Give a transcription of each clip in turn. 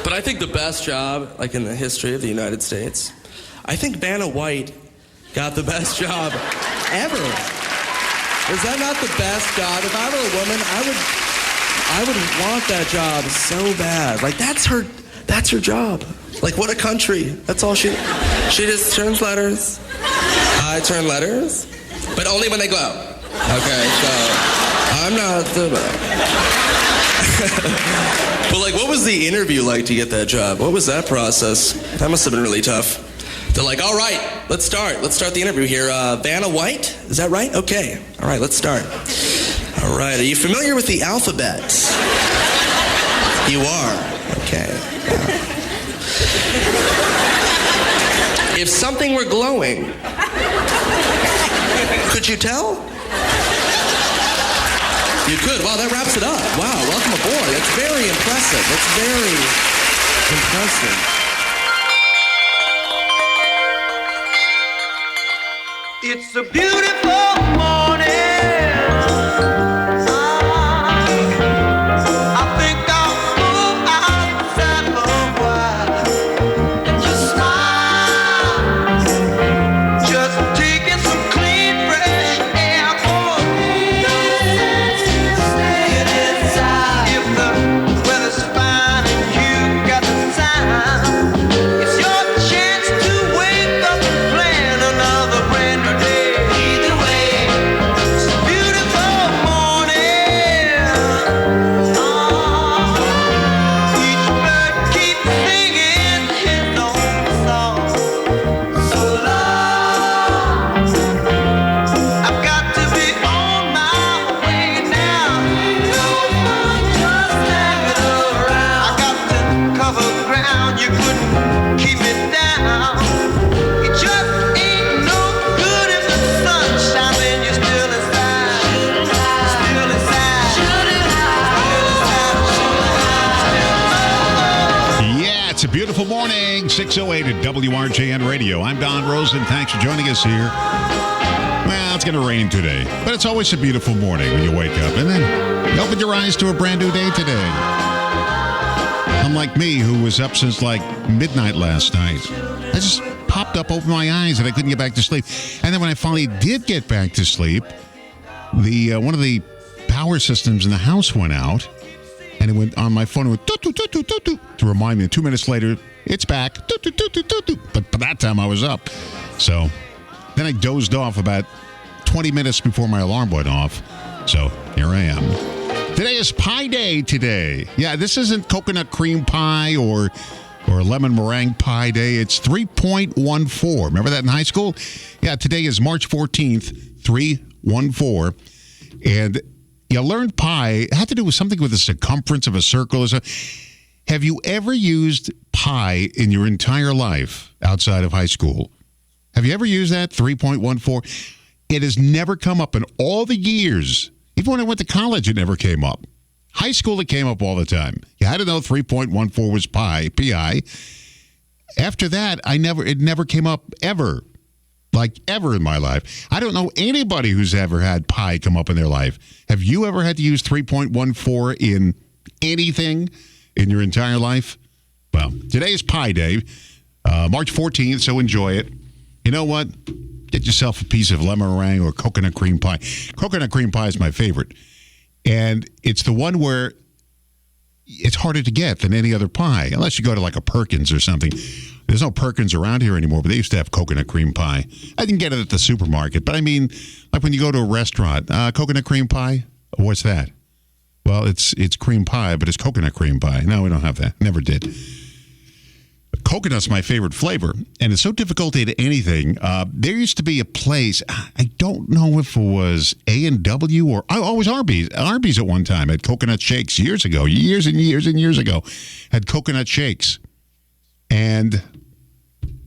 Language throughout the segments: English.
But I think the best job, like in the history of the United States, I think Vanna White got the best job ever. Is that not the best job? If I were a woman, I would want that job so bad. Like that's her job. Like what a country. That's all she just turns letters. I turn letters, but only when they go out. Okay, so I'm not the But like, what was the interview like to get that job? What was that process? That must have been really tough. They're like, all right, let's start the interview here. Vanna White, is that right? Okay, all right, let's start. All right, are you familiar with the alphabet? You are, okay. If something were glowing, could you tell? You could. Wow, that wraps it up. Wow, welcome aboard. That's very impressive. That's very impressive. It's a beautiful morning. I think I'll go outside for a while and just smile. Just taking some clean, fresh air for me. Staying inside. If the weather's fine and you got the time, it's your chance to wake up and plan another brand new day. Either way, it's a beautiful morning. Each bird keeps singing his own song. So long, I've got to be on my way now. No fun just hanging around. I got to cover ground. You couldn't keep it down. It just ain't no good if the sun's shining. You're still inside. Still inside. Yeah, it's a beautiful morning. 6:08 at WRJN Radio. I'm Don Rosen. Thanks for joining us here. Well, it's going to rain today, but it's always a beautiful morning when you wake up and then you open your eyes to a brand new day today. Unlike me, who was up since like midnight last night, I just popped up, opened my eyes, and I couldn't get back to sleep. And then when I finally did get back to sleep, the one of the power systems in the house went out, and it went on my phone. It went toot, toot, toot, toot, toot, toot, to remind me. And 2 minutes later, it's back. Toot, toot, toot, toot, toot, toot. But by that time, I was up. So then I dozed off about 20 minutes before my alarm went off. So here I am. Today is Pie Day today. Yeah, this isn't coconut cream pie or lemon meringue pie day. It's 3.14. Remember that in high school? Yeah, today is March 14th, 314. And you learned pi. It had to do with something with the circumference of a circle or something. Have you ever used pi in your entire life outside of high school? Have you ever used that? 3.14? It has never come up in all the years. Even when I went to college, it never came up. High school, it came up all the time. You had to know 3.14 was pi, P-I. After that, it never came up ever. Like ever in my life. I don't know anybody who's ever had pi come up in their life. Have you ever had to use 3.14 in anything in your entire life? Well, today is Pie Day, March 14th, so enjoy it. You know what? Get yourself a piece of lemon meringue or coconut cream pie. Coconut cream pie is my favorite. And it's the one where it's harder to get than any other pie, unless you go to like a Perkins or something. There's no Perkins around here anymore, but they used to have coconut cream pie. I didn't get it at the supermarket, but I mean, like when you go to a restaurant, coconut cream pie, what's that? Well, it's cream pie, but it's coconut cream pie. No, we don't have that. Never did. Coconut's my favorite flavor, and it's so difficult to eat anything. There used to be a place, I don't know if it was A&W or, it was Arby's. Arby's at one time had coconut shakes years and years ago, had coconut shakes. And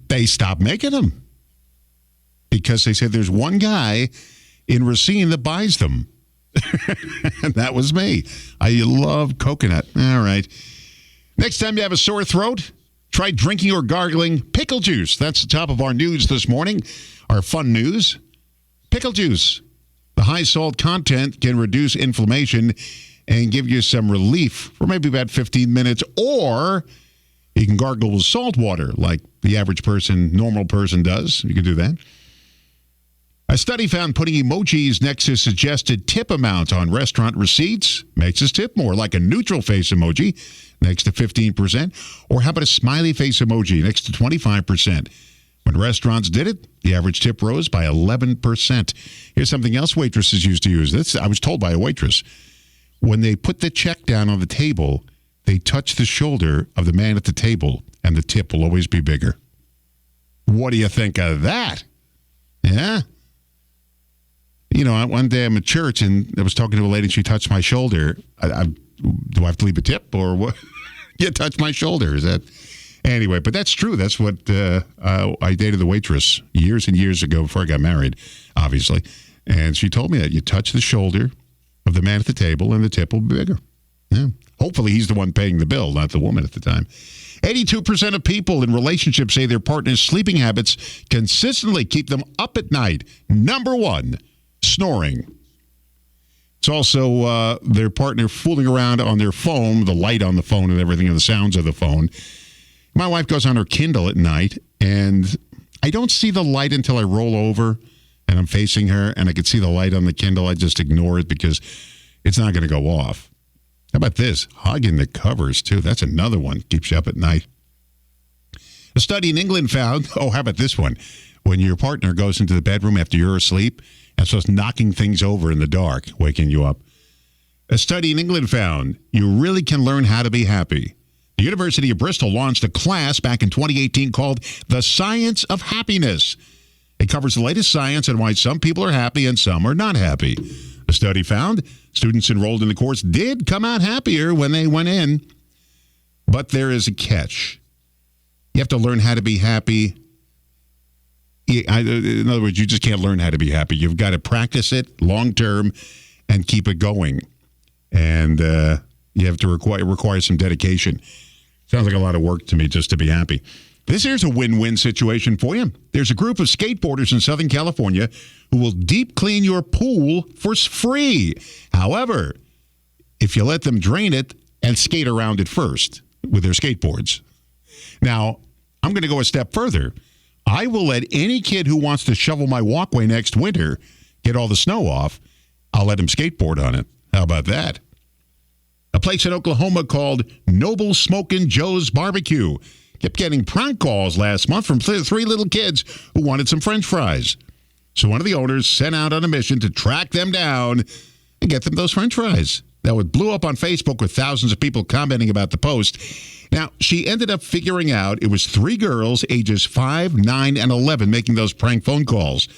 they stopped making them because they said there's one guy in Racine that buys them. And that was me. I love coconut. All right. Next time you have a sore throat, try drinking or gargling pickle juice. That's the top of our news this morning, our fun news. Pickle juice. The high salt content can reduce inflammation and give you some relief for maybe about 15 minutes, or You can gargle with salt water like the average person, normal person does. You can do that. A study found putting emojis next to suggested tip amount on restaurant receipts makes us tip more, like a neutral face emoji next to 15%, or how about a smiley face emoji next to 25%? When restaurants did it, the average tip rose by 11%. Here's something else waitresses used to use. This I was told by a waitress. When they put the check down on the table, they touch the shoulder of the man at the table, and the tip will always be bigger. What do you think of that? Yeah? You know, one day I'm at church, and I was talking to a lady, and she touched my shoulder. Do I have to leave a tip, or what? You touch my shoulder. Is that... Anyway, but that's true. That's what I dated the waitress years and years ago before I got married, obviously. And she told me that you touch the shoulder of the man at the table, and the tip will be bigger. Yeah. Hopefully he's the one paying the bill, not the woman at the time. 82% of people in relationships say their partner's sleeping habits consistently keep them up at night. Number one, snoring. It's also their partner fooling around on their phone, the light on the phone and everything, and the sounds of the phone. My wife goes on her Kindle at night, and I don't see the light until I roll over and I'm facing her, and I can see the light on the Kindle. I just ignore it because it's not going to go off. How about this? Hugging the covers, too. That's another one. Keeps you up at night. A study in England found, how about this one? When your partner goes into the bedroom after you're asleep and starts knocking things over in the dark, waking you up. A study in England found you really can learn how to be happy. The University of Bristol launched a class back in 2018 called The Science of Happiness. It covers the latest science on why some people are happy and some are not happy. The study found students enrolled in the course did come out happier when they went in, but there is a catch. You have to learn how to be happy. In other words, you just can't learn how to be happy. You've got to practice it long term and keep it going. And you have to require some dedication. Sounds like a lot of work to me just to be happy. This here's a win-win situation for you. There's a group of skateboarders in Southern California who will deep clean your pool for free. However, if you let them drain it and skate around it first with their skateboards. Now, I'm going to go a step further. I will let any kid who wants to shovel my walkway next winter get all the snow off. I'll let him skateboard on it. How about that? A place in Oklahoma called Noble Smokin' Joe's Barbecue kept getting prank calls last month from three little kids who wanted some French fries. So one of the owners sent out on a mission to track them down and get them those French fries. Now, it blew up on Facebook with thousands of people commenting about the post. Now, she ended up figuring out it was three girls ages 5, 9, and 11 making those prank phone calls.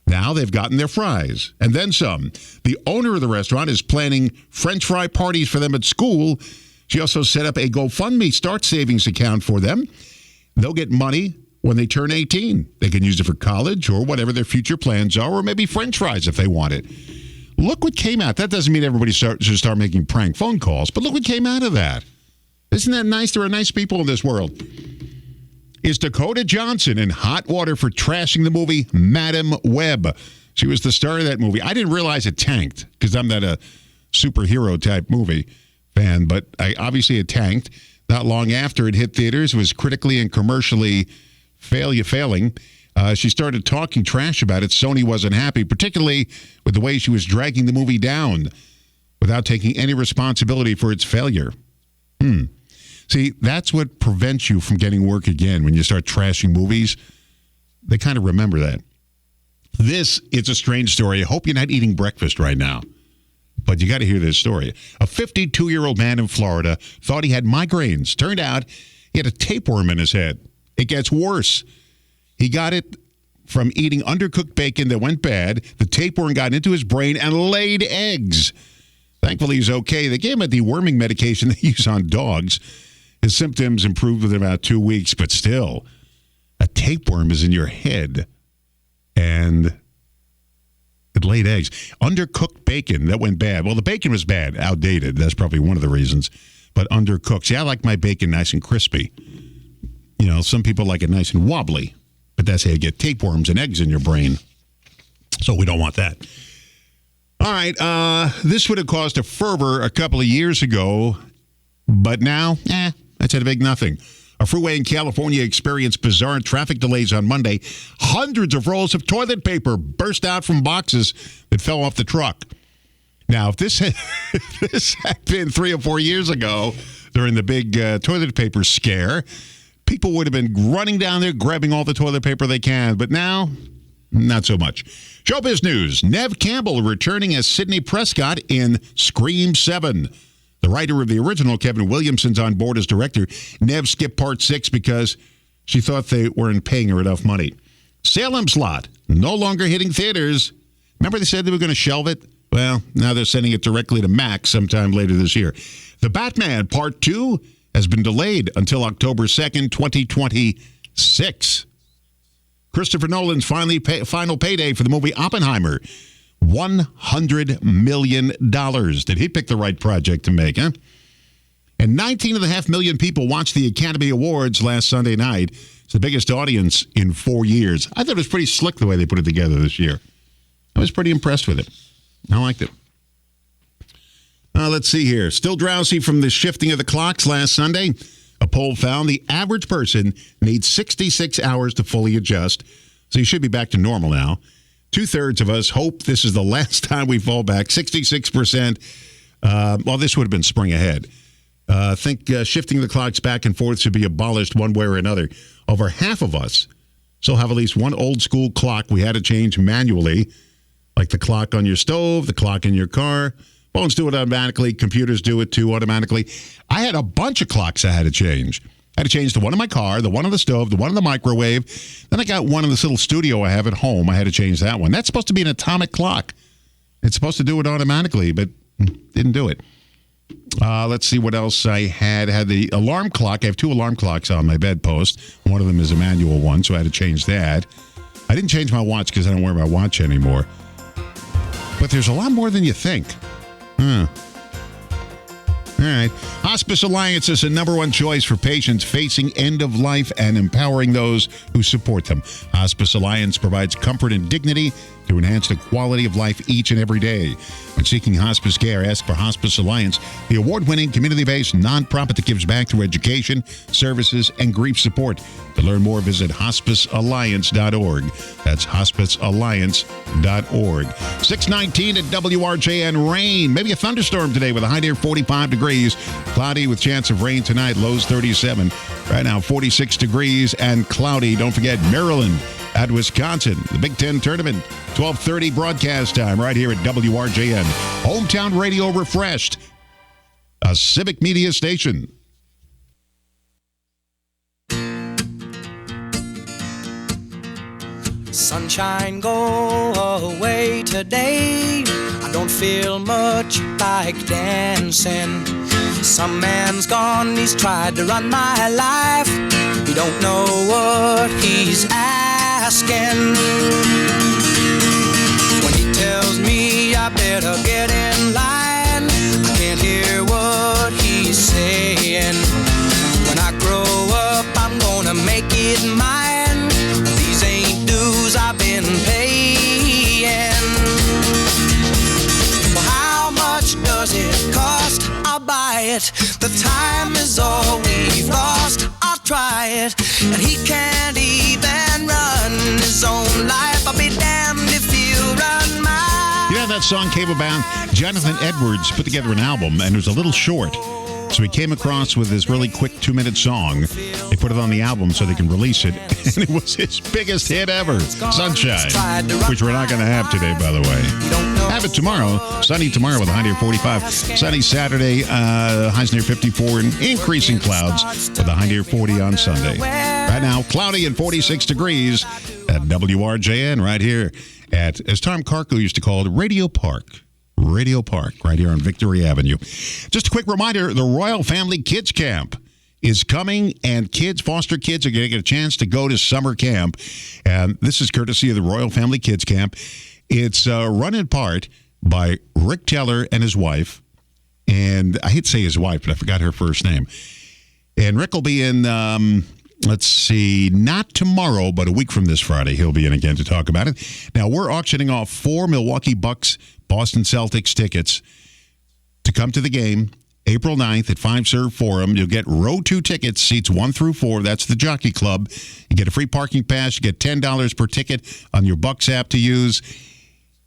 Now they've gotten their fries, and then some. The owner of the restaurant is planning French fry parties for them at school. She also set up a GoFundMe start savings account for them. They'll get money when they turn 18. They can use it for college or whatever their future plans are, or maybe French fries if they want it. Look what came out. That doesn't mean everybody should start making prank phone calls, but look what came out of that. Isn't that nice? There are nice people in this world. Is Dakota Johnson in hot water for trashing the movie Madam Web? She was the star of that movie. I didn't realize it tanked because I'm not a superhero type movie fan, but obviously it tanked. Not long after it hit theaters, it was critically and commercially failing. She started talking trash about it. Sony wasn't happy, particularly with the way she was dragging the movie down without taking any responsibility for its failure. See, that's what prevents you from getting work again when you start trashing movies. They kind of remember that. This is a strange story. I hope you're not eating breakfast right now, but you got to hear this story. A 52-year-old man in Florida thought he had migraines. Turned out he had a tapeworm in his head. It gets worse. He got it from eating undercooked bacon that went bad. The tapeworm got into his brain and laid eggs. Thankfully, he's okay. They gave him a deworming medication they use on dogs. His symptoms improved within about 2 weeks, but still, a tapeworm is in your head. And it laid eggs. Undercooked bacon that went bad. Well, the bacon was bad, outdated. That's probably one of the reasons. But undercooked. See, I like my bacon nice and crispy. You know, some people like it nice and wobbly. But that's how you get tapeworms and eggs in your brain. So we don't want that. All right, this would have caused a fervor a couple of years ago, but now, that's a big nothing. A freeway in California experienced bizarre traffic delays on Monday. Hundreds of rolls of toilet paper burst out from boxes that fell off the truck. Now, if this had been 3 or 4 years ago during the big toilet paper scare, people would have been running down there grabbing all the toilet paper they can. But now, not so much. Showbiz news. Neve Campbell returning as Sidney Prescott in Scream 7. The writer of the original, Kevin Williamson's on board as director. Neve skipped part 6 because she thought they weren't paying her enough money. Salem's Lot, no longer hitting theaters. Remember they said they were going to shelve it? Well, now they're sending it directly to Max sometime later this year. The Batman Part 2 has been delayed until October 2nd, 2026. Christopher Nolan's final payday for the movie Oppenheimer. $100 million. Did he pick the right project to make, huh? And 19.5 million people watched the Academy Awards last Sunday night. It's the biggest audience in 4 years. I thought it was pretty slick the way they put it together this year. I was pretty impressed with it. I liked it. Let's see here. Still drowsy from the shifting of the clocks last Sunday. A poll found the average person needs 66 hours to fully adjust. So you should be back to normal now. 2/3 of us hope this is the last time we fall back. 66%. Well, this would have been spring ahead. Think shifting the clocks back and forth should be abolished one way or another. Over half of us still have at least one old school clock we had to change manually, like the clock on your stove, the clock in your car. Phones do it automatically. Computers do it too automatically. I had a bunch of clocks I had to change. I had to change the one in my car, the one on the stove, the one in the microwave. Then I got one in this little studio I have at home. I had to change that one. That's supposed to be an atomic clock. It's supposed to do it automatically, but didn't do it. Let's see what else I had. I had the alarm clock. I have 2 alarm clocks on my bedpost. One of them is a manual one, so I had to change that. I didn't change my watch because I don't wear my watch anymore. But there's a lot more than you think. All right. Hospice Alliance is the #1 choice for patients facing end of life and empowering those who support them. Hospice Alliance provides comfort and dignity to enhance the quality of life each and every day. When seeking hospice care, ask for Hospice Alliance, the award-winning community-based nonprofit that gives back through education, services, and grief support. To learn more, visit hospicealliance.org. That's hospicealliance.org. 6:19 at WRJN. Rain. Maybe a thunderstorm today with a high near 45 degrees. Cloudy with chance of rain tonight. Lows 37. Right now, 46 degrees and cloudy. Don't forget Maryland at Wisconsin. The Big Ten Tournament. 12:30 broadcast time right here at WRJN. Hometown Radio Refreshed. A civic media station. Sunshine, go away today. I don't feel much like dancing. Some man's gone, he's tried to run my life. He don't know what he's asking. When he tells me I better get in line, I can't hear what he's saying. When I grow up, I'm gonna make it mine. These ain't dues I've been paying. Well, how much does it cost? I'll buy it. The time is all we've lost. I'll try it. And he can't even run his own life. I'll be damned if he'll run mine. You know that song came about? Jonathan Edwards put together an album, and it was a little short. So he came across with this really quick 2-minute song. They put it on the album so they can release it. And it was his biggest hit ever, Sunshine, which we're not going to have today, by the way. Have it tomorrow. Sunny tomorrow with a high near 45. Sunny Saturday, highs near 54, and increasing clouds with a high near 40 on Sunday. Right now, cloudy and 46 degrees at WRJN right here at, as Tom Carco used to call it, Radio Park. Radio Park, right here on Victory Avenue. Just a quick reminder, the Royal Family Kids Camp is coming, and foster kids are going to get a chance to go to summer camp. And this is courtesy of the Royal Family Kids Camp. It's run in part by Rick Teller and his wife. And I hate to say his wife, but I forgot her first name. And Rick will be in, let's see, not tomorrow, but a week from this Friday, he'll be in again to talk about it. Now, we're auctioning off 4 Milwaukee Bucks Boston Celtics tickets to come to the game April 9th at 5 Serve Forum. You'll get row 2 tickets, seats 1 through 4. That's the Jockey Club. You get a free parking pass. You get $10 per ticket on your Bucks app to use.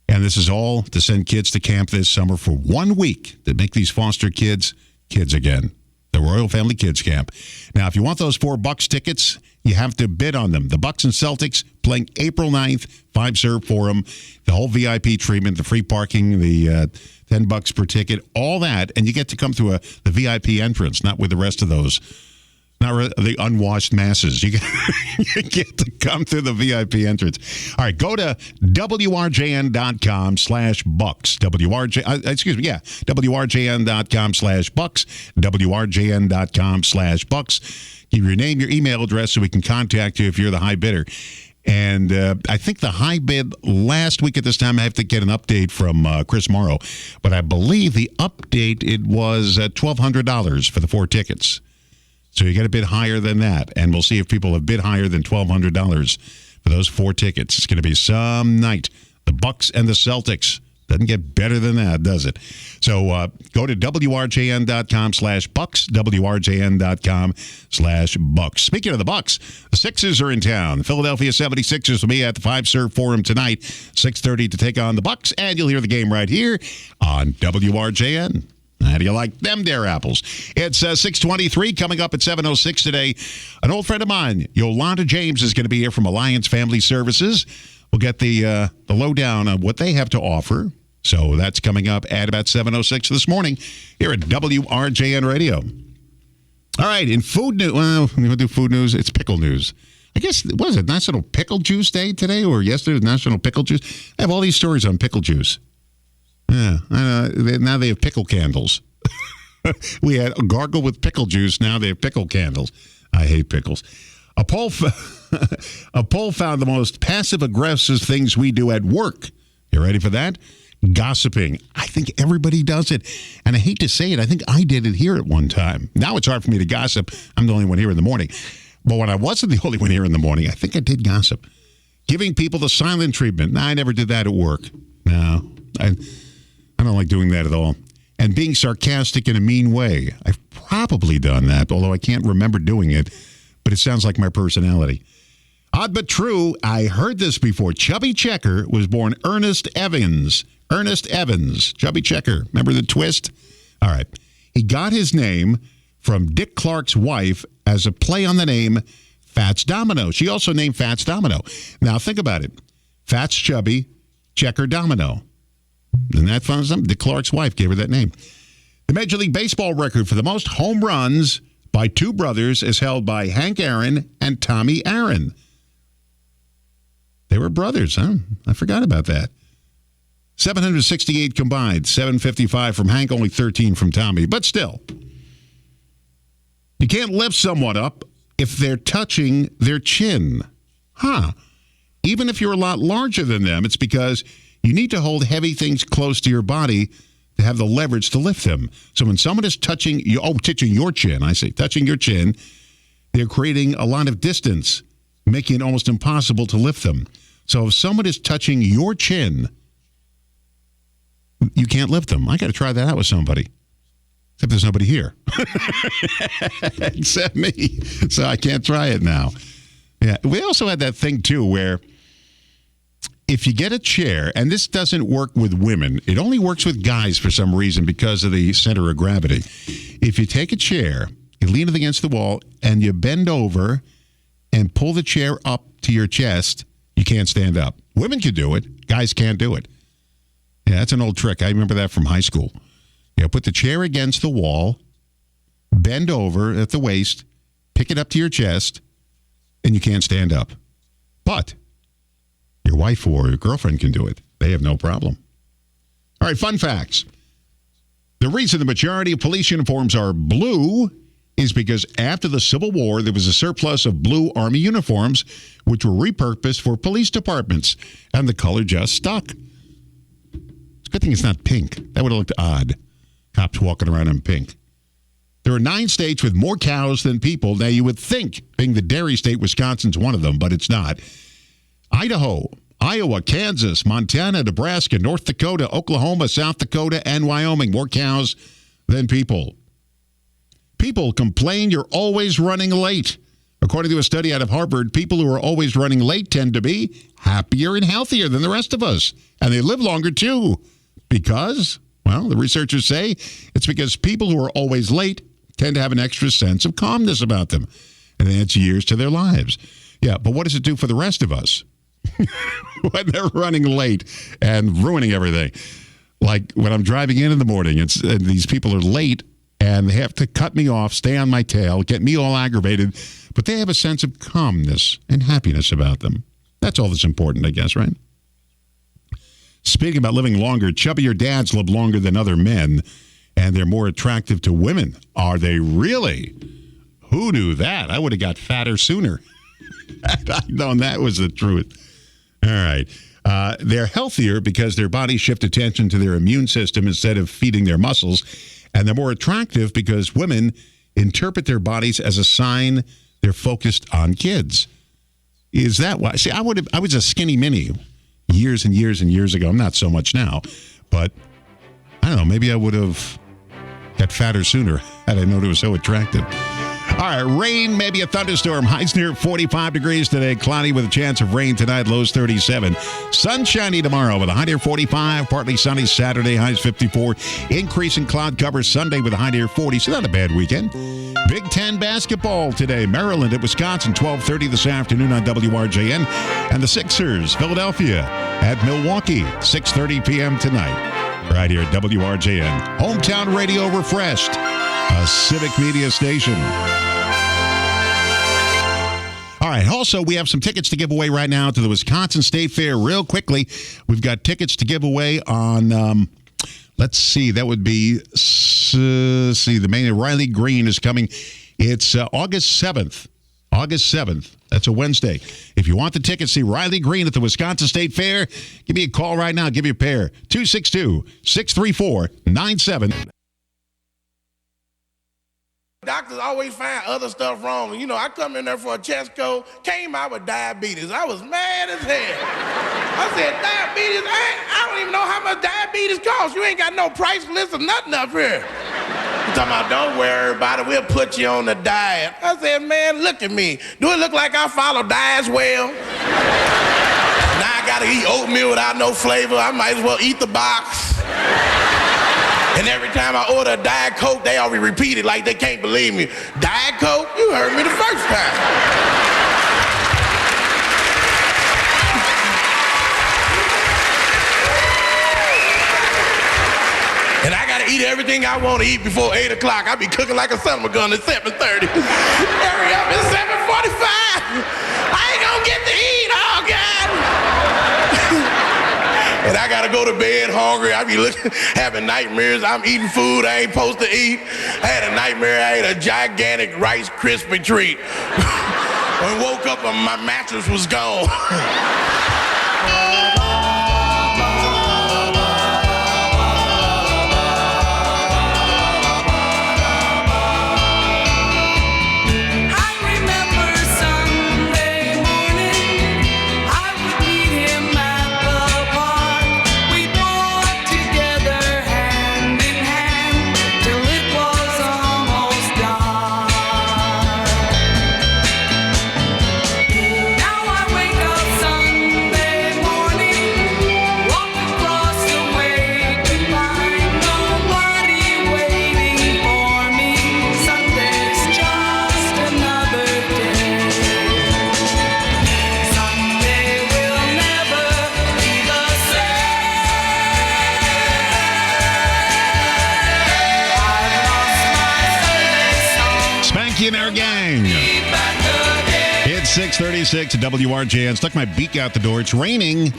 And this is all to send kids to camp this summer for 1 week to make these foster kids kids again. The Royal Family Kids Camp. Now, if you want those 4 Bucks tickets, you have to bid on them. The Bucks and Celtics playing April 9th, 5 Serve Forum. The whole VIP treatment, the free parking, the $10 per ticket, all that. And you get to come through the VIP entrance, not with the rest of those. Not the unwashed masses. You get to come through the VIP entrance. All right, go to WRJN.com/Bucks. WRJN.com/Bucks. WRJN.com/Bucks. Give your name, your email address so we can contact you if you're the high bidder. And I think the high bid last week at this time, I have to get an update from Chris Morrow. But I believe the update, it was $1,200 for the 4 tickets. So you get a bit higher than that, and we'll see if people have bid higher than $1,200 for those 4 tickets. It's going to be some night. The Bucks and the Celtics. Doesn't get better than that, does it? So go to WRJN.com/Bucks, WRJN.com/Bucks. Speaking of the Bucks, the Sixers are in town. The Philadelphia 76ers will be at the 5 Serve Forum tonight, 6:30 to take on the Bucks, and you'll hear the game right here on WRJN. How do you like them there apples? It's 6:23 coming up at 7:06 today. An old friend of mine, Yolanda James, is going to be here from Alliance Family Services. We'll get the lowdown on what they have to offer. So that's coming up at about 7:06 this morning here at WRJN Radio. All right, in food news, well, we'll do food news. It's pickle news. I guess, what is it, National Pickle Juice Day today, or yesterday was National Pickle Juice? I have all these stories on pickle juice. Yeah, now they have pickle candles. We had a gargle with pickle juice. Now they have pickle candles. I hate pickles. A poll found the most passive-aggressive things we do at work. You ready for that? Gossiping. I think everybody does it. And I hate to say it, I think I did it here at one time. Now it's hard for me to gossip. I'm the only one here in the morning. But when I wasn't the only one here in the morning, I think I did gossip. Giving people the silent treatment. No, I never did that at work. No, I don't like doing that at all. And being sarcastic in a mean way. I've probably done that, although I can't remember doing it. But it sounds like my personality. Odd but true, I heard this before. Chubby Checker was born Ernest Evans. Ernest Evans. Chubby Checker. Remember the twist? All right. He got his name from Dick Clark's wife as a play on the name Fats Domino. She also named Fats Domino. Now, think about it. Fats Chubby, Checker Domino. Isn't that fun? Dick Clark's wife gave her that name. The Major League Baseball record for the most home runs by 2 brothers is held by Hank Aaron and Tommy Aaron. They were brothers, huh? I forgot about that. 768 combined, 755 from Hank, only 13 from Tommy. But still, you can't lift someone up if they're touching their chin. Huh. Even if you're a lot larger than them, it's because you need to hold heavy things close to your body to have the leverage to lift them. So when someone is touching you, touching your chin, touching your chin, they're creating a lot of distance, making it almost impossible to lift them. So if someone is touching your chin, you can't lift them. I got to try that out with somebody. Except there's nobody here. Except me. So I can't try it now. Yeah. We also had that thing, too, where if you get a chair, and this doesn't work with women, it only works with guys for some reason because of the center of gravity. If you take a chair, you lean it against the wall, and you bend over and pull the chair up to your chest, you can't stand up. Women can do it. Guys can't do it. Yeah, that's an old trick. I remember that from high school. Yeah, put the chair against the wall, bend over at the waist, pick it up to your chest, and you can't stand up. But your wife or your girlfriend can do it. They have no problem. All right, fun facts. The reason the majority of police uniforms are blue is because after the Civil War, there was a surplus of blue Army uniforms, which were repurposed for police departments, and the color just stuck. It's a good thing it's not pink. That would have looked odd. Cops walking around in pink. There are 9 states with more cows than people. Now, you would think, being the dairy state, Wisconsin's one of them, but it's not. Idaho, Iowa, Kansas, Montana, Nebraska, North Dakota, Oklahoma, South Dakota, and Wyoming. More cows than people. People complain you're always running late. According to a study out of Harvard, people who are always running late tend to be happier and healthier than the rest of us. And they live longer, too. Because, well, the researchers say it's because people who are always late tend to have an extra sense of calmness about them. And it adds years to their lives. Yeah, but what does it do for the rest of us? When they're running late and ruining everything. Like when I'm driving in the morning, and these people are late and they have to cut me off, stay on my tail, get me all aggravated, but they have a sense of calmness and happiness about them. That's all that's important, I guess, right? Speaking about living longer, chubbier dads live longer than other men, and they're more attractive to women. Are they really? Who knew that? I would have got fatter sooner. I'd known that was the truth. All right. They're healthier because their bodies shift attention to their immune system instead of feeding their muscles. And they're more attractive because women interpret their bodies as a sign they're focused on kids. Is that why? See, I was a skinny mini years and years and years ago. I'm not so much now. But I don't know. Maybe I would have got fatter sooner had I known it was so attractive. All right, rain, maybe a thunderstorm. Highs near 45 degrees today. Cloudy with a chance of rain tonight. Lows 37. Sunshiny tomorrow with a high near 45. Partly sunny Saturday. Highs 54. Increasing cloud cover Sunday with a high near 40. So not a bad weekend. Big Ten basketball today. Maryland at Wisconsin, 12:30 this afternoon on WRJN. And the Sixers, Philadelphia at Milwaukee, 6:30 p.m. tonight. Right here at WRJN. Hometown Radio refreshed. A civic media station. All right. Also, we have some tickets to give away right now to the Wisconsin State Fair. Real quickly, we've got tickets to give away on, let's see, that would be, the main, Riley Green is coming. It's August 7th. August 7th. That's a Wednesday. If you want the tickets, see Riley Green at the Wisconsin State Fair. Give me a call right now. Give you a pair. 262-634-97. Doctors always find other stuff wrong. You know, I come in there for a chest cold, came out with diabetes. I was mad as hell. I said, diabetes? I don't even know how much diabetes costs. You ain't got no price list or nothing up here. You talking about, don't worry about it, we'll put you on the diet. I said, man, look at me. Do it look like I follow diets well? Now I gotta eat oatmeal without no flavor. I might as well eat the box. And every time I order a Diet Coke, they always repeat it like they can't believe me. Diet Coke? You heard me the first time. And I gotta eat everything I want to eat before 8 o'clock. I be cooking like a son of a gun at 7:30. Hurry up, it's 7:45. I ain't gonna get to eat, oh God. And I gotta go to bed hungry. I be having nightmares. I'm eating food I ain't supposed to eat. I had a nightmare. I ate a gigantic Rice Krispie treat. When I woke up, my mattress was gone. In our gang. It's 6:36 at WRJN. Stuck my beak out the door. It's raining.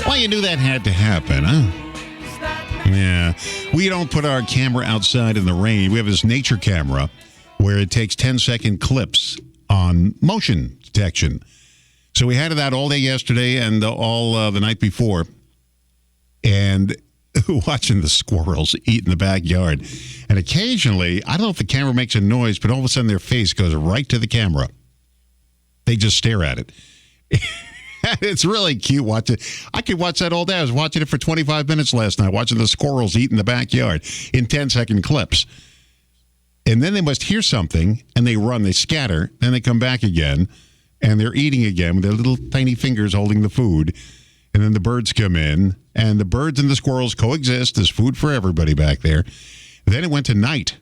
Well, you knew that had to happen, huh? Yeah. We don't put our camera outside in the rain. We have this nature camera where it takes 10-second clips on motion detection. So we had that all day yesterday and all the night before. And watching the squirrels eat in the backyard. And occasionally, I don't know if the camera makes a noise, but all of a sudden their face goes right to the camera. They just stare at it. It's really cute watching. I could watch that all day. I was watching it for 25 minutes last night, watching the squirrels eat in the backyard in 10-second clips. And then they must hear something, and they run, they scatter, then they come back again, and they're eating again with their little tiny fingers holding the food. And then the birds come in, and the birds and the squirrels coexist. There's food for everybody back there. Then it went to night,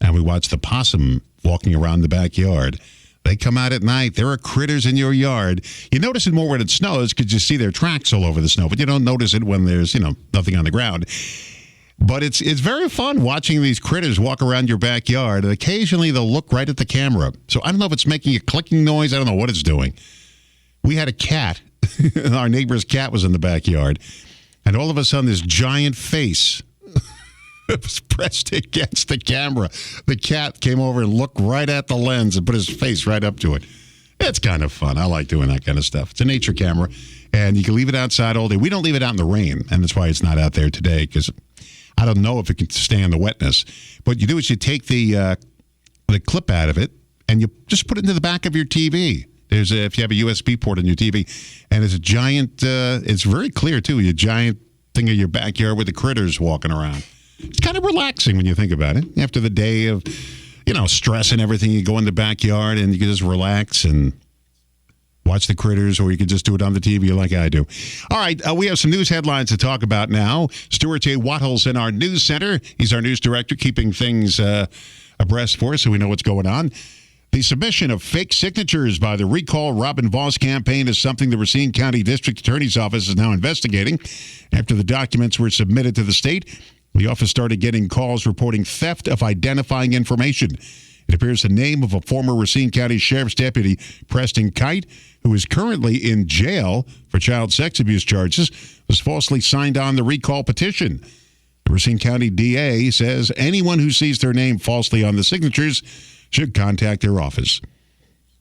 and we watched the possum walking around the backyard. They come out at night. There are critters in your yard. You notice it more when it snows because you see their tracks all over the snow, but you don't notice it when there's, nothing on the ground. But it's very fun watching these critters walk around your backyard, and occasionally they'll look right at the camera. So I don't know if it's making a clicking noise. I don't know what it's doing. We had a cat. Our neighbor's cat was in the backyard, and all of a sudden this giant face was pressed against the camera. The cat came over and looked right at the lens and put his face right up to it. It's kind of fun. I like doing that kind of stuff. It's a nature camera, and you can leave it outside all day. We don't leave it out in the rain, and that's why it's not out there today, because I don't know if it can stand the wetness. What you do is you take the clip out of it, and you just put it into the back of your TV. If you have a USB port on your TV, and it's a giant, it's very clear, too, a giant thing in your backyard with the critters walking around. It's kind of relaxing when you think about it. After the day of, stress and everything, you go in the backyard and you can just relax and watch the critters, or you can just do it on the TV like I do. All right, we have some news headlines to talk about now. Stuart J. Wattles in our news center. He's our news director, keeping things abreast for us so we know what's going on. The submission of fake signatures by the Recall Robin Voss campaign is something the Racine County District Attorney's Office is now investigating. After the documents were submitted to the state, the office started getting calls reporting theft of identifying information. It appears the name of a former Racine County Sheriff's Deputy, Preston Kite, who is currently in jail for child sex abuse charges, was falsely signed on the recall petition. The Racine County DA says anyone who sees their name falsely on the signatures should contact their office.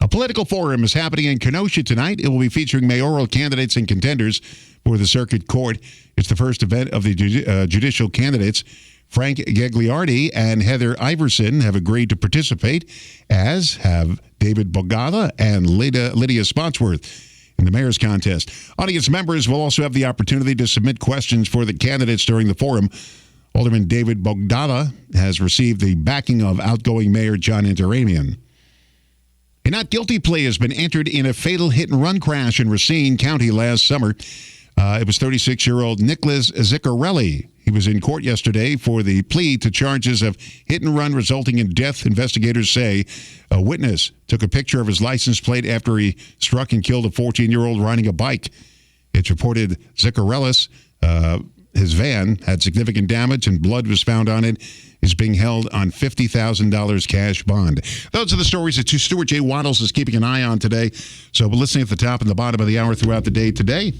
A political forum is happening in Kenosha tonight. It will be featuring mayoral candidates and contenders for the circuit court. It's the first event of the judicial candidates. Frank Gagliardi and Heather Iverson have agreed to participate, as have David Bogata and Lydia Spotsworth in the mayor's contest. Audience members will also have the opportunity to submit questions for the candidates during the forum. Alderman David Bogdata has received the backing of outgoing Mayor John Interamian. A not guilty plea has been entered in a fatal hit-and-run crash in Racine County last summer. It was 36-year-old Nicholas Ziccarelli. He was in court yesterday for the plea to charges of hit-and-run resulting in death. Investigators say a witness took a picture of his license plate after he struck and killed a 14-year-old riding a bike. It's reported Ziccarelli, his van had significant damage and blood was found on it, is being held on $50,000 cash bond. Those are the stories that Stuart J. Wattles is keeping an eye on today. So we're listening at the top and the bottom of the hour throughout the day today.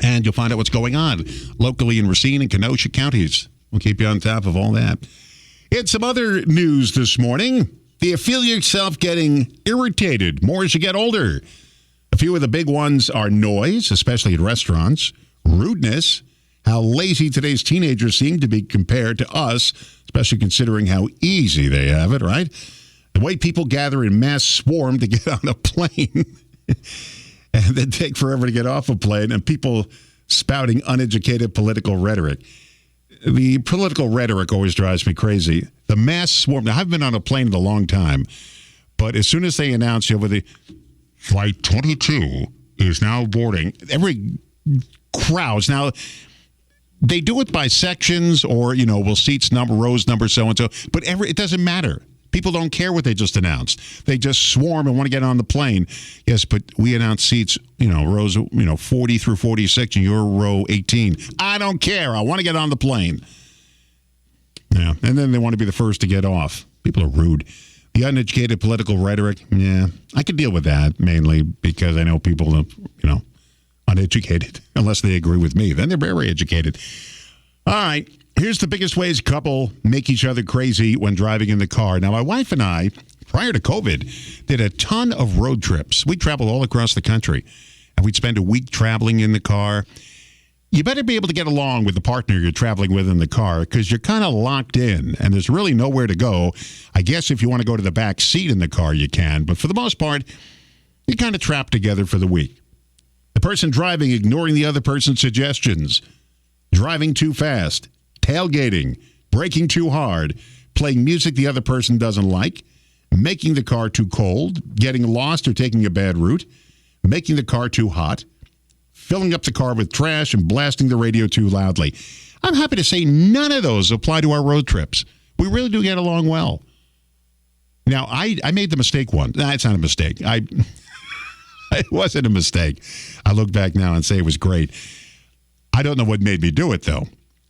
And you'll find out what's going on locally in Racine and Kenosha counties. We'll keep you on top of all that. In some other news this morning, do you feel yourself getting irritated more as you get older? A few of the big ones are noise, especially at restaurants, rudeness, how lazy today's teenagers seem to be compared to us, especially considering how easy they have it, right? The way people gather in mass swarm to get on a plane and then take forever to get off a plane, and people spouting uneducated political rhetoric. The political rhetoric always drives me crazy. The mass swarm. Now, I've been on a plane in a long time, but as soon as they announce over the Flight 22 is now boarding, every crowds. Now, they do it by sections or, will seats number, rows number, so-and-so. But it doesn't matter. People don't care what they just announced. They just swarm and want to get on the plane. Yes, but we announced seats, rows, 40 through 46, and you're row 18. I don't care. I want to get on the plane. Yeah, and then they want to be the first to get off. People are rude. The uneducated political rhetoric, yeah, I could deal with that mainly because I know people, uneducated, unless they agree with me. Then they're very educated. All right, here's the biggest ways a couple make each other crazy when driving in the car. Now, my wife and I, prior to COVID, did a ton of road trips. We traveled all across the country, and we'd spend a week traveling in the car. You better be able to get along with the partner you're traveling with in the car because you're kind of locked in, and there's really nowhere to go. I guess if you want to go to the back seat in the car, you can, but for the most part, you're kind of trapped together for the week. The person driving ignoring the other person's suggestions, driving too fast, tailgating, braking too hard, playing music the other person doesn't like, making the car too cold, getting lost or taking a bad route, making the car too hot, filling up the car with trash, and blasting the radio too loudly. I'm happy to say none of those apply to our road trips. We really do get along well. Now, I made the mistake once. Nah, it's not a mistake. It wasn't a mistake. I look back now and say it was great. I don't know what made me do it, though.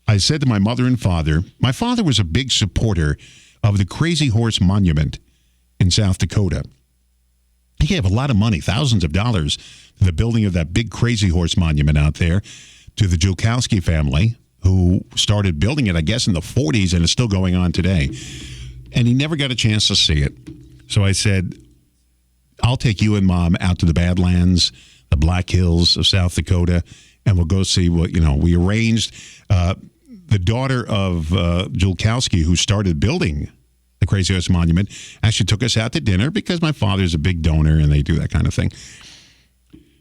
I said to my mother and father, my father was a big supporter of the Crazy Horse Monument in South Dakota. He gave a lot of money, thousands of dollars, to the building of that big Crazy Horse Monument out there, to the Julkowski family, who started building it, I guess, in the 40s, and it's still going on today. And he never got a chance to see it. So I said, I'll take you and Mom out to the Badlands, the Black Hills of South Dakota, and we'll go see what, we arranged. The daughter of Julkowski, who started building the Crazy Horse Monument, actually took us out to dinner because my father's a big donor and they do that kind of thing.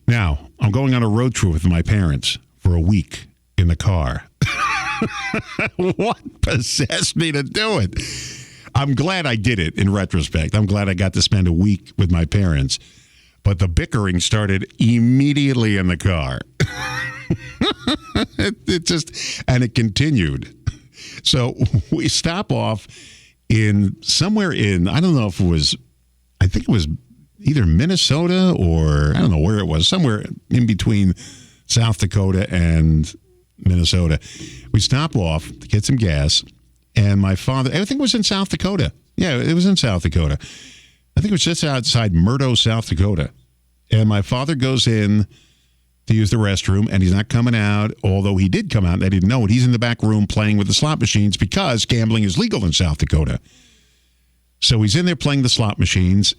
Now, I'm going on a road trip with my parents for a week in the car. What possessed me to do it? I'm glad I did it in retrospect. I'm glad I got to spend a week with my parents. But the bickering started immediately in the car. It continued. So we stop off somewhere in, I don't know if it was, I think it was either Minnesota or I don't know where it was, somewhere in between South Dakota and Minnesota. We stop off to get some gas. And my father, I think it was in South Dakota. Yeah, it was in South Dakota. I think it was just outside Murdo, South Dakota. And my father goes in to use the restroom, and he's not coming out, although he did come out, and I didn't know it. He's in the back room playing with the slot machines because gambling is legal in South Dakota. So he's in there playing the slot machines,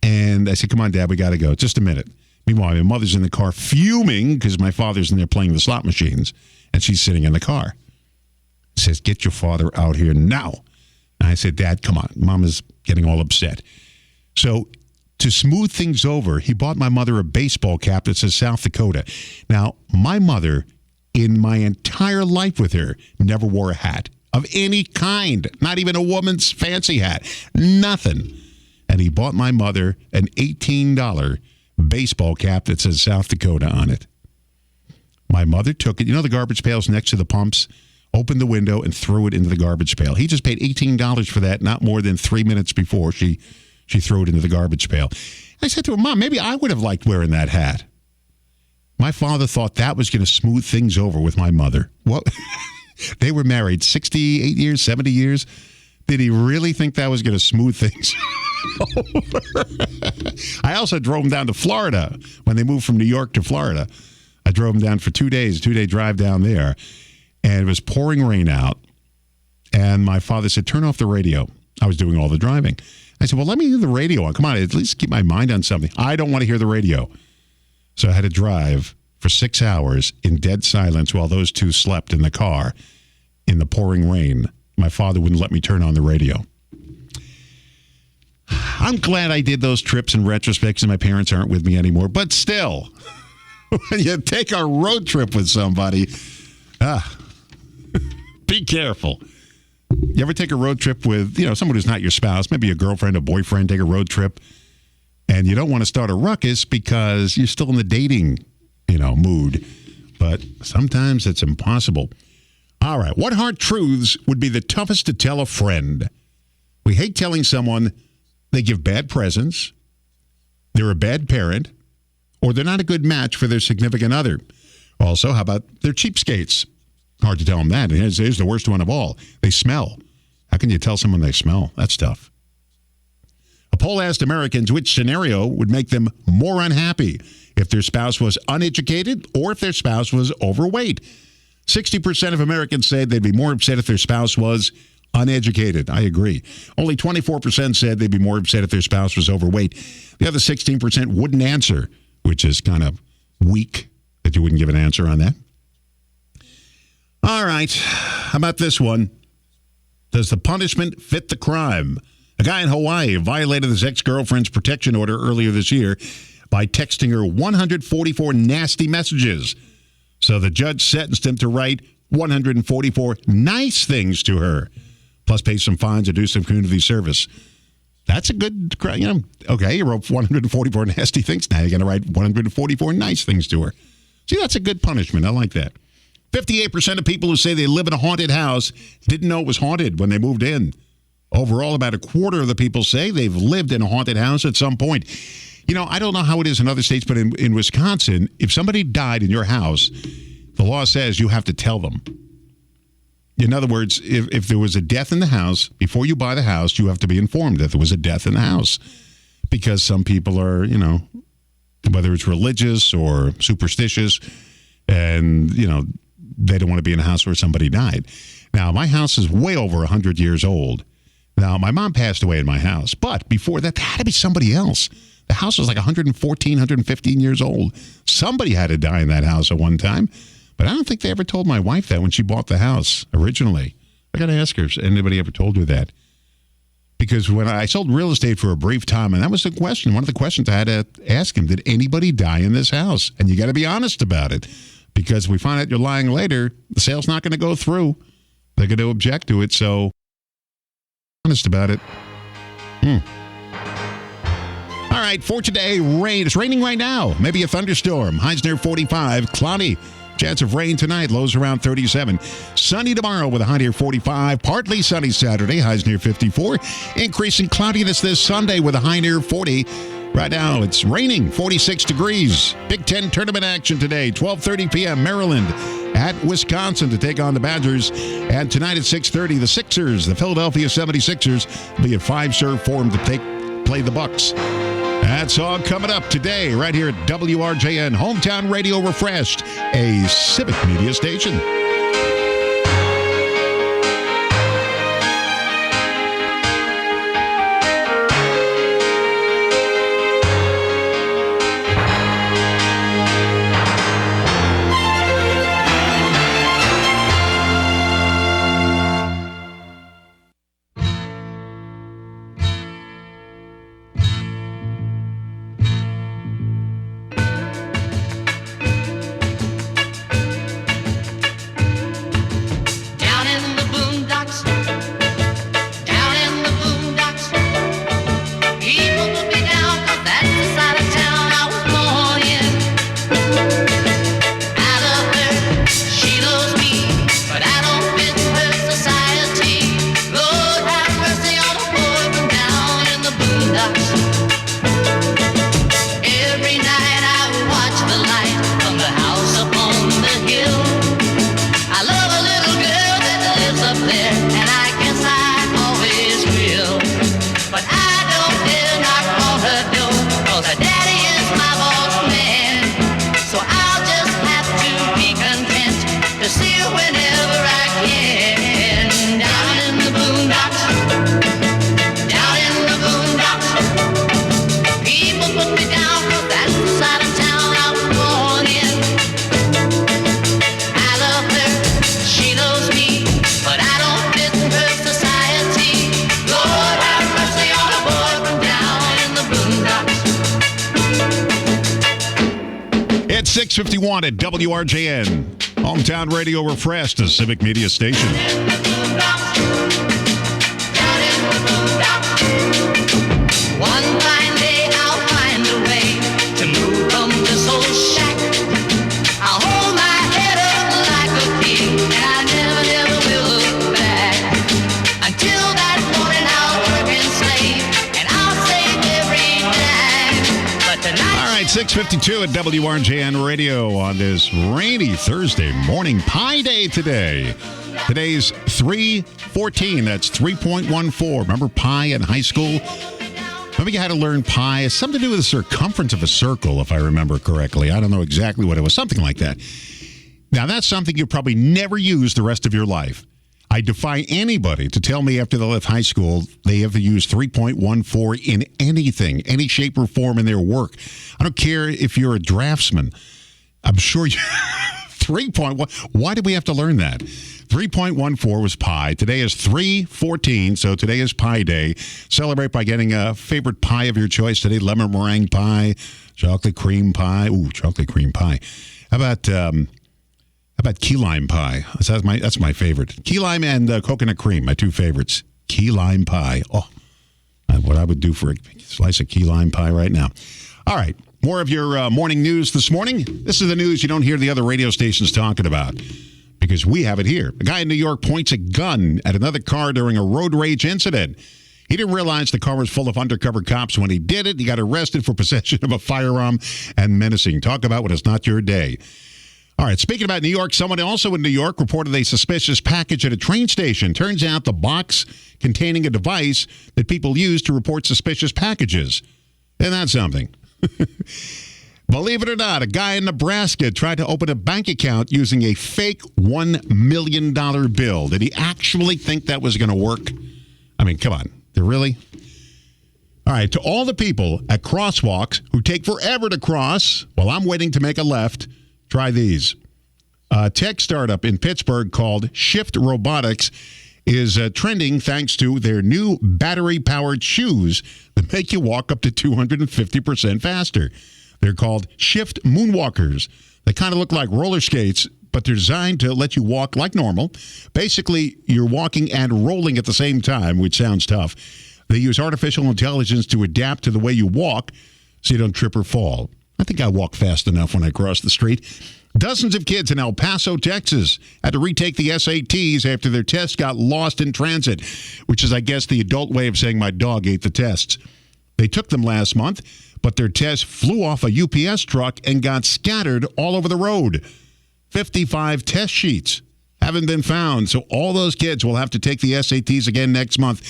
and I said, come on, Dad, we got to go. Just a minute. Meanwhile, my mother's in the car fuming because my father's in there playing the slot machines, and she's sitting in the car. Says, get your father out here now. And I said, Dad, come on. Mom is getting all upset. So to smooth things over, he bought my mother a baseball cap that says South Dakota. Now, my mother, in my entire life with her, never wore a hat of any kind, not even a woman's fancy hat, nothing. And he bought my mother an $18 baseball cap that says South Dakota on it. My mother took it. You know the garbage pails next to the pumps? Opened the window and threw it into the garbage pail. He just paid $18 for that, not more than 3 minutes before she threw it into the garbage pail. I said to her, Mom, maybe I would have liked wearing that hat. My father thought that was going to smooth things over with my mother. Well, they were married 68 years, 70 years. Did he really think that was going to smooth things over? I also drove him down to Florida when they moved from New York to Florida. I drove him down for 2 days, a 2-day drive down there. And it was pouring rain out. And my father said, turn off the radio. I was doing all the driving. I said, well, let me hear the radio on. Come on, at least keep my mind on something. I don't want to hear the radio. So I had to drive for 6 hours in dead silence while those two slept in the car in the pouring rain. My father wouldn't let me turn on the radio. I'm glad I did those trips in retrospect because my parents aren't with me anymore. But still, when you take a road trip with somebody, be careful. You ever take a road trip with, someone who's not your spouse, maybe a girlfriend, a boyfriend, take a road trip, and you don't want to start a ruckus because you're still in the dating, mood. But sometimes it's impossible. All right. What hard truths would be the toughest to tell a friend? We hate telling someone they give bad presents, they're a bad parent, or they're not a good match for their significant other. Also, how about they're cheapskates? Hard to tell them that. And here's the worst one of all. They smell. How can you tell someone they smell? That's tough. A poll asked Americans which scenario would make them more unhappy, if their spouse was uneducated or if their spouse was overweight. 60% of Americans said they'd be more upset if their spouse was uneducated. I agree. Only 24% said they'd be more upset if their spouse was overweight. The other 16% wouldn't answer, which is kind of weak that you wouldn't give an answer on that. All right. How about this one? Does the punishment fit the crime? A guy in Hawaii violated his ex-girlfriend's protection order earlier this year by texting her 144 nasty messages. So the judge sentenced him to write 144 nice things to her, plus pay some fines or do some community service. That's a good, okay, you wrote 144 nasty things. Now you're going to write 144 nice things to her. See, that's a good punishment. I like that. 58% of people who say they live in a haunted house didn't know it was haunted when they moved in. Overall, about a quarter of the people say they've lived in a haunted house at some point. I don't know how it is in other states, but in Wisconsin, if somebody died in your house, the law says you have to tell them. In other words, if there was a death in the house, before you buy the house, you have to be informed that there was a death in the house. Because some people are, whether it's religious or superstitious, and, they don't want to be in a house where somebody died. Now, my house is way over 100 years old. Now, my mom passed away in my house, but before that, there had to be somebody else. The house was like 114, 115 years old. Somebody had to die in that house at one time. But I don't think they ever told my wife that when she bought the house originally. I got to ask her if anybody ever told her that. Because when I sold real estate for a brief time, and that was the question, one of the questions I had to ask him, did anybody die in this house? And you got to be honest about it. Because if we find out you're lying later, the sale's not going to go through. They're going to object to it, so honest about it. All right, for today, rain. It's raining right now. Maybe a thunderstorm. Highs near 45. Cloudy. Chance of rain tonight. Lows around 37. Sunny tomorrow with a high near 45. Partly sunny Saturday. Highs near 54. Increasing cloudiness this Sunday with a high near 40. Right now, it's raining. 46 degrees. Big Ten tournament action today. 12:30 p.m. Maryland at Wisconsin to take on the Badgers. And tonight at 6:30, the Sixers, the Philadelphia 76ers, will be at five-serve form to play the Bucks. That's all coming up today, right here at WRJN, Hometown Radio Refreshed, a civic media station. It's 6:51 at WRJN, Hometown Radio Refreshed, a civic media station. One fine day I'll find a way to move from this old shack. I'll hold my head up like a king, and I never will look back. Until that morning I'll work and slave, and I'll save every dime. But tonight... All right, 6:52 at WRJN Radio on this rainy Thursday morning. Pi Day today. Today's 3:14. That's 3.14. Remember pi in high school? Remember you had to learn pi? It's something to do with the circumference of a circle, if I remember correctly. I don't know exactly what it was. Something like that. Now, that's something you'll probably never use the rest of your life. I defy anybody to tell me after they left high school they ever used 3.14 in anything, any shape or form in their work. I don't care if you're a draftsman. I'm sure you... 3.1. Why did we have to learn that? 3.14 was pi. Today is 3:14, so today is Pi Day. Celebrate by getting a favorite pie of your choice today. Lemon meringue pie, chocolate cream pie. Ooh, chocolate cream pie. How about key lime pie? That's my favorite. Key lime and coconut cream, my two favorites. Key lime pie. Oh, what I would do for a slice of key lime pie right now. All right, more of your morning news this morning. This is the news you don't hear the other radio stations talking about, because we have it here. A guy in New York points a gun at another car during a road rage incident. He didn't realize the car was full of undercover cops when he did it. He got arrested for possession of a firearm and menacing. Talk about when it's not your day. All right, speaking about New York, someone also in New York reported a suspicious package at a train station. Turns out the box containing a device that people use to report suspicious packages. Isn't that something? Believe it or not, a guy in Nebraska tried to open a bank account using a fake $1 million bill. Did he actually think that was going to work? I mean, come on. Really? All right, to all the people at crosswalks who take forever to cross while I'm waiting to make a left, try these. A tech startup in Pittsburgh called Shift Robotics is trending thanks to their new battery-powered shoes that make you walk up to 250% faster. They're called Shift Moonwalkers. They kind of look like roller skates, but they're designed to let you walk like normal. Basically, you're walking and rolling at the same time, which sounds tough. They use artificial intelligence to adapt to the way you walk so you don't trip or fall. I think I walk fast enough when I cross the street. Dozens of kids in El Paso, Texas, had to retake the SATs after their test got lost in transit, which is, I guess, the adult way of saying my dog ate the tests. They took them last month, but their test flew off a UPS truck and got scattered all over the road. 55 test sheets haven't been found, so all those kids will have to take the SATs again next month.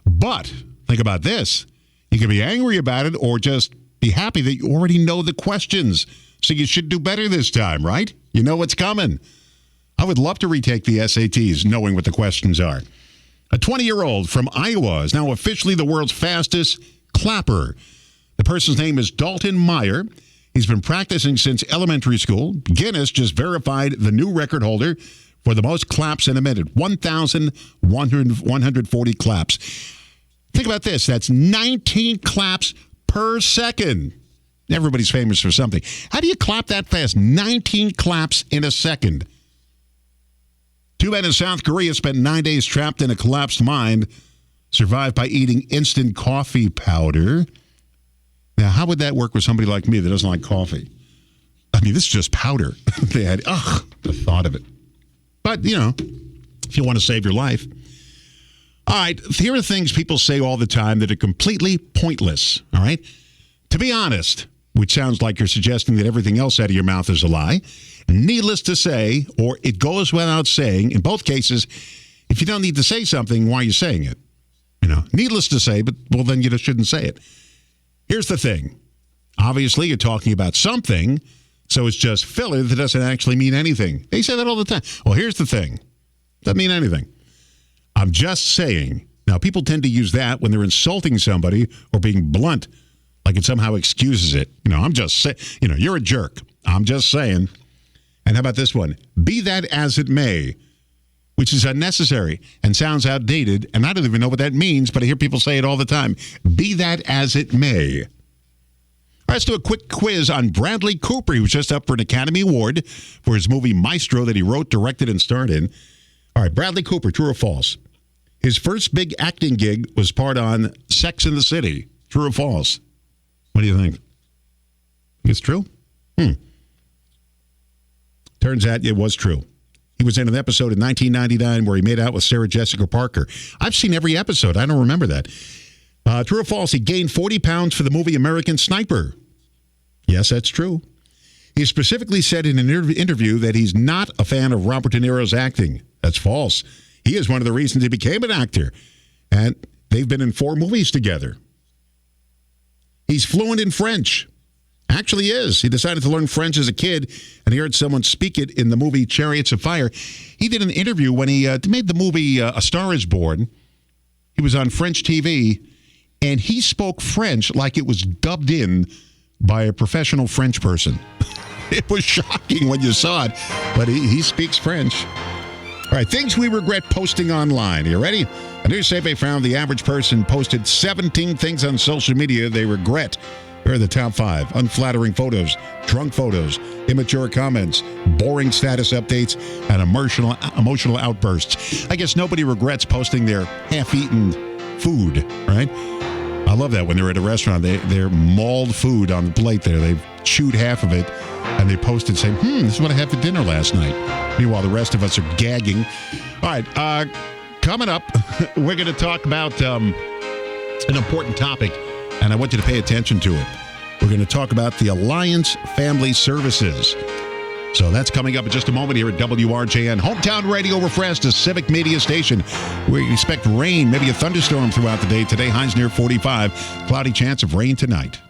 But think about this. You can be angry about it or just be happy that you already know the questions, so you should do better this time, right? You know what's coming. I would love to retake the SATs knowing what the questions are. A 20-year-old from Iowa is now officially the world's fastest clapper. The person's name is Dalton Meyer. He's been practicing since elementary school. Guinness just verified the new record holder for the most claps in a minute, 1,140 claps. Think about this. That's 19 claps per second. Everybody's famous for something. How do you clap that fast? 19 claps in a second. Two men in South Korea spent 9 days trapped in a collapsed mine, survived by eating instant coffee powder. Now, how would that work with somebody like me that doesn't like coffee? I mean, this is just powder. They had, the thought of it. But, you know, if you want to save your life. All right, here are things people say all the time that are completely pointless, all right? To be honest, which sounds like you're suggesting that everything else out of your mouth is a lie. Needless to say, or it goes without saying, in both cases, if you don't need to say something, why are you saying it? You know, needless to say, but, well, then you just shouldn't say it. Here's the thing. Obviously, you're talking about something, so it's just filler that doesn't actually mean anything. They say that all the time. Well, here's the thing. Doesn't mean anything. I'm just saying. Now, people tend to use that when they're insulting somebody or being blunt, like it somehow excuses it. You know, I'm just saying, you know, you're a jerk. I'm just saying. And how about this one? Be that as it may, which is unnecessary and sounds outdated, and I don't even know what that means, but I hear people say it all the time. Be that as it may. All right, let's do a quick quiz on Bradley Cooper. He was just up for an Academy Award for his movie Maestro that he wrote, directed, and starred in. All right, Bradley Cooper, true or false? His first big acting gig was part on Sex and the City. True or false? What do you think? It's true? Turns out it was true. He was in an episode in 1999 where he made out with Sarah Jessica Parker. I've seen every episode. I don't remember that. True or false? He gained 40 pounds for the movie American Sniper. Yes, that's true. He specifically said in an interview that he's not a fan of Robert De Niro's acting. That's false. He is one of the reasons he became an actor. And they've been in 4 movies together. He's fluent in French. Actually is. He decided to learn French as a kid, and he heard someone speak it in the movie Chariots of Fire. He did an interview when he made the movie A Star is Born. He was on French TV, and he spoke French like it was dubbed in by a professional French person. It was shocking when you saw it, but he speaks French. All right, things we regret posting online. Are you ready? A new survey found the average person posted 17 things on social media they regret Here are the top 5. Unflattering photos, drunk photos, immature comments, boring status updates, and emotional outbursts. I guess nobody regrets posting their half-eaten food, right? I love that when they're at a restaurant. They're mauled food on the plate there. They've chewed half of it, and they posted saying, this is what I had for dinner last night. Meanwhile, the rest of us are gagging. All right, coming up, we're going to talk about an important topic, and I want you to pay attention to it. We're going to talk about the Alliance Family Services. So that's coming up in just a moment here at WRJN. Hometown Radio refreshed, a civic media station. We expect rain, maybe a thunderstorm throughout the day. Today, highs near 45. Cloudy chance of rain tonight.